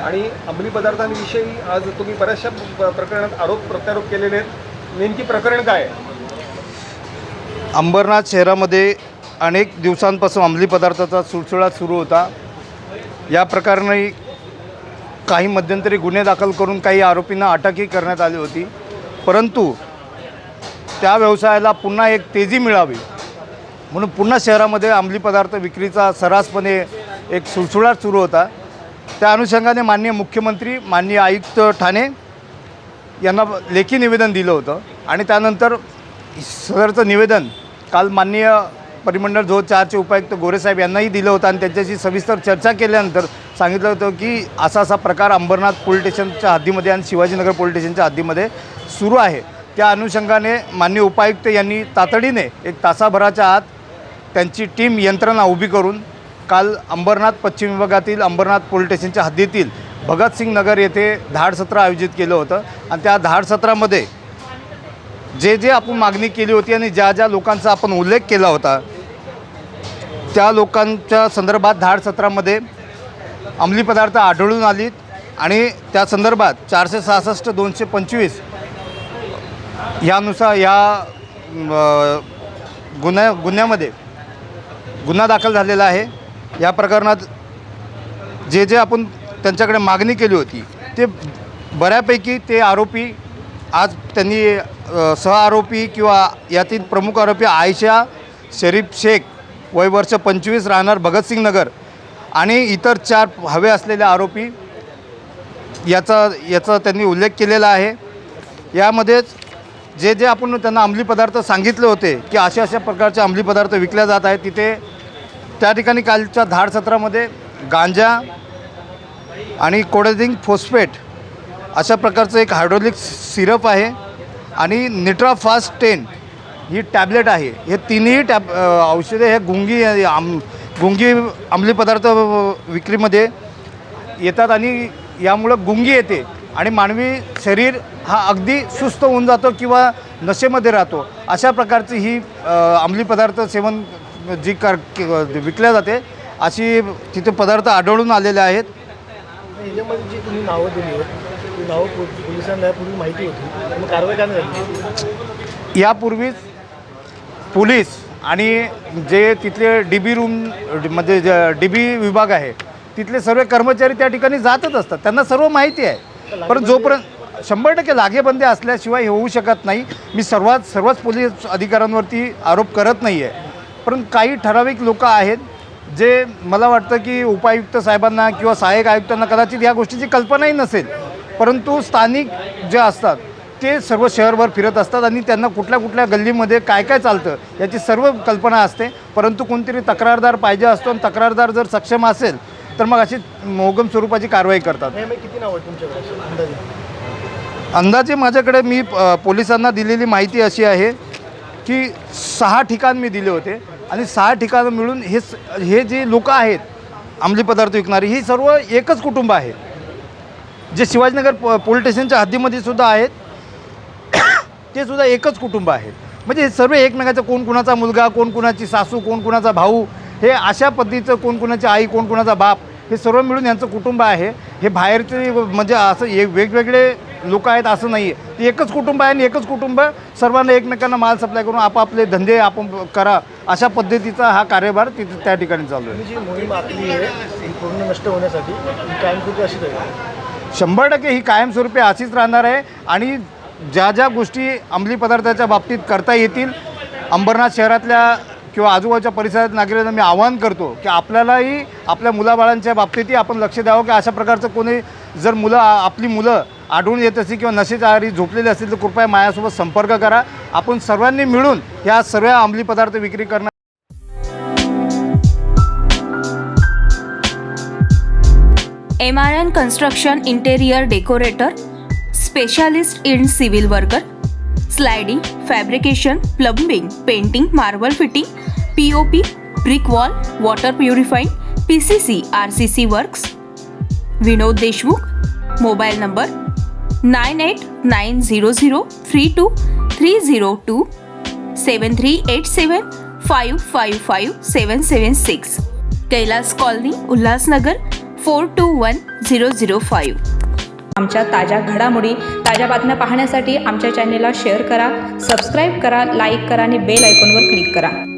आणि अंमली पदार्थांविषयी आज तुम्ही बऱ्याचशा प्रकरणात आरोप प्रत्यारोप केलेले आहेत. नेमकी प्रकरण काय आहे? अंबरनाथ शहरामध्ये अनेक दिवसांपासून अंमली पदार्थाचा सुळसुळाट सुरू होता. या प्रकरणी काही मध्यंतरी गुन्हे दाखल करून काही आरोपींना अटकही करण्यात आली होती. परंतु त्या व्यवसायाला पुन्हा एक तेजी मिळावी म्हणून पुन्हा शहरामध्ये अंमली पदार्थ विक्रीचा सर्रासपणे एक सुळसुळाट सुरू होता. त्या अनुषंगाने माननीय मुख्यमंत्री, माननीय आयुक्त ठाणे यांना लेखी निवेदन दिलं होतं आणि त्यानंतर सदरचं निवेदन काल माननीय परिमंडळ झोन 4चे उपायुक्त गोरेसाहेब यांनाही दिलं होतं आणि त्यांच्याशी सविस्तर चर्चा केल्यानंतर सांगितलं होतं की असा प्रकार अंबरनाथ पोलीस स्टेशनच्या हद्दीमध्ये आणि शिवाजीनगर पोलीस स्टेशनच्या हद्दीमध्ये सुरू आहे. त्या अनुषंगाने माननीय उपायुक्त यांनी तातडीने एक तासाभराच्या आत त्यांची टीम यंत्रणा उभी करून काल अंबरनाथ पश्चिम विभागातील अंबरनाथ पोलीस स्टेशनच्या हद्दीतील भगतसिंग नगर येथे धाड सत्र आयोजित केलं होतं आणि त्या धाड सत्रामध्ये जे आपण मागणी केली होती आणि ज्या लोकांचा आपण उल्लेख केला होता त्या लोकांच्या संदर्भात धाड सत्रामध्ये अंमली पदार्थ आढळून आलीत आणि त्या संदर्भात 466/225 यानुसार या गुन्ह्यामध्ये गुन्हा दाखल झालेला आहे. या प्रकरणात जे आपण त्यांच्याकडे मागणी केली होती ते बऱ्यापैकी ते आरोपी आज त्यांनी सहआरोपी किंवा यातील प्रमुख आरोपी आयशा शरीफ शेख वय वर्ष 25 राहणार भगतसिंग नगर आणि इतर 4 हवे असलेले आरोपी याचा त्यांनी उल्लेख केलेला आहे. यामध्येच जे आपण त्यांना अंमली पदार्थ सांगितले होते की अशा प्रकारचे अंमली पदार्थ विकल्या जात आहेत तिथे त्या ठिकाणी कालच्या धाड सत्रामध्ये गांजा आणि कोडेझिंक फॉस्फेट अशा प्रकारचं एक हायड्रोलिक सिरप आहे आणि निट्राफास्ट 10 ही टॅबलेट आहे. हे तिन्ही औषधे हे गुंगी अंमली पदार्थ विक्रीमध्ये येतात आणि यामुळं गुंगी येते आणि मानवी शरीर हा अगदी सुस्त होऊन जातो किंवा नशेमध्ये राहतो. अशा प्रकारची ही अंमली पदार्थ सेवन जी विकल्या जाते अशी तिथे पदार्थ आढळून आलेले आहेत. याच्यामध्ये जी तुम्ही नावं दिली आहेत ती नावं पोलिसांना यापूर्वी माहिती होती, मग कारवाई का नाही झाली? यापूर्वीच पोलीस आणि जे तिथले DB रूम म्हणजे DB विभाग आहे तिथले सर्व कर्मचारी त्या ठिकाणी जातच असतात, त्यांना सर्व माहिती आहे. पण जोपर्यंत 100% लागेबंदी असल्याशिवाय हे होऊ शकत नाही. मी सर्वच पोलीस अधिकाऱ्यांवरती आरोप करत नाही आहे, पण काही ठराविक लोक आहेत जे मला वाटतं की उपायुक्त साहेबांना किंवा सहाय्यक आयुक्तांना कदाचित या गोष्टीची कल्पनाही नसेल, परंतु स्थानिक जे असतात ते सर्व शहरभर फिरत असतात आणि त्यांना कुठल्या गल्लीमध्ये काय चालतं याची सर्व कल्पना असते. परंतु कोणतरी तक्रारदार पाहिजे असतो आणि तक्रारदार जर सक्षम असेल तर मग अशी मोगम स्वरूपाची कारवाई करतात. किती नाव आहे तुमच्याकडे अंदाजे माझ्याकडे मी पोलिसांना दिलेली माहिती अशी आहे की 6 ठिकाण मी दिले होते आणि 6 ठिकाणं मिळून हे जे लोक आहेत अंमली पदार्थ विकणारी ही सर्व एकच कुटुंब आहे. जे शिवाजीनगर पोलीस स्टेशनच्या हद्दीमध्ये सुद्धा आहेत ते सुद्धा एकच कुटुंब आहे. म्हणजे हे सर्व एकमेकाचा कोण कुणाचा मुलगा, कोण कुणाची सासू, कोण कुणाचा भाऊ, हे अशा पद्धतीचं कोण कुणाची आई, कोण कुणाचा बाप, हे सर्व मिळून यांचं कुटुंब आहे. हे बाहेरचे म्हणजे असं वेगवेगळे लोक आहेत असं नाही आहे. ते एकच कुटुंब आहे आणि एकच कुटुंब सर्वांना एकमेकांना माल सप्लाय करून आपापले धंदे आपण करा अशा पद्धतीचा हा कार्यभार तिथे त्या ठिकाणी चालू आहे. जी मोहीम आपली आहे ही पूर्ण नष्ट होण्यासाठी कायमस्वरूपी अशी राहील. 100% ही कायमस्वरूपी अशीच राहणार आहे आणि ज्या गोष्टी अंमली पदार्थाच्या बाबतीत करता येतील अंबरनाथ शहरातल्या किंवा आजूबाजूच्या परिसरात नागरिकांना मी आवाहन करतो की आपल्यालाही आपल्या मुलाबाळांच्या बाबतीतही आपण लक्ष द्यावं की अशा प्रकारचं कोणी जर आपली मुलं आढळून येत असतील किंवा नशेच्या आहारी झोपलेले असतील तर कृपया माझ्यासोबत संपर्क करा. आपण सर्वांनी मिळून या सर्व अंमली पदार्थ विक्री करणार. MRN Construction Interior Decorator, Specialist in Civil Worker, Sliding, Fabrication, Plumbing, Painting, Marble Fitting, POP, Brick Wall, Water Purifying, PCC, RCC Works. Vinod Deshmukh, Mobile number 9890032302 7387555776. Kailas colony, Ulhasnagar, 421005. आमच्या ताज्या घडामोडी, ताज्या बातम्या पाहण्यासाठी आमच्या चॅनेलला शेअर करा, सबस्क्राईब करा, लाईक करा आणि बेल आयकॉनवर क्लिक करा.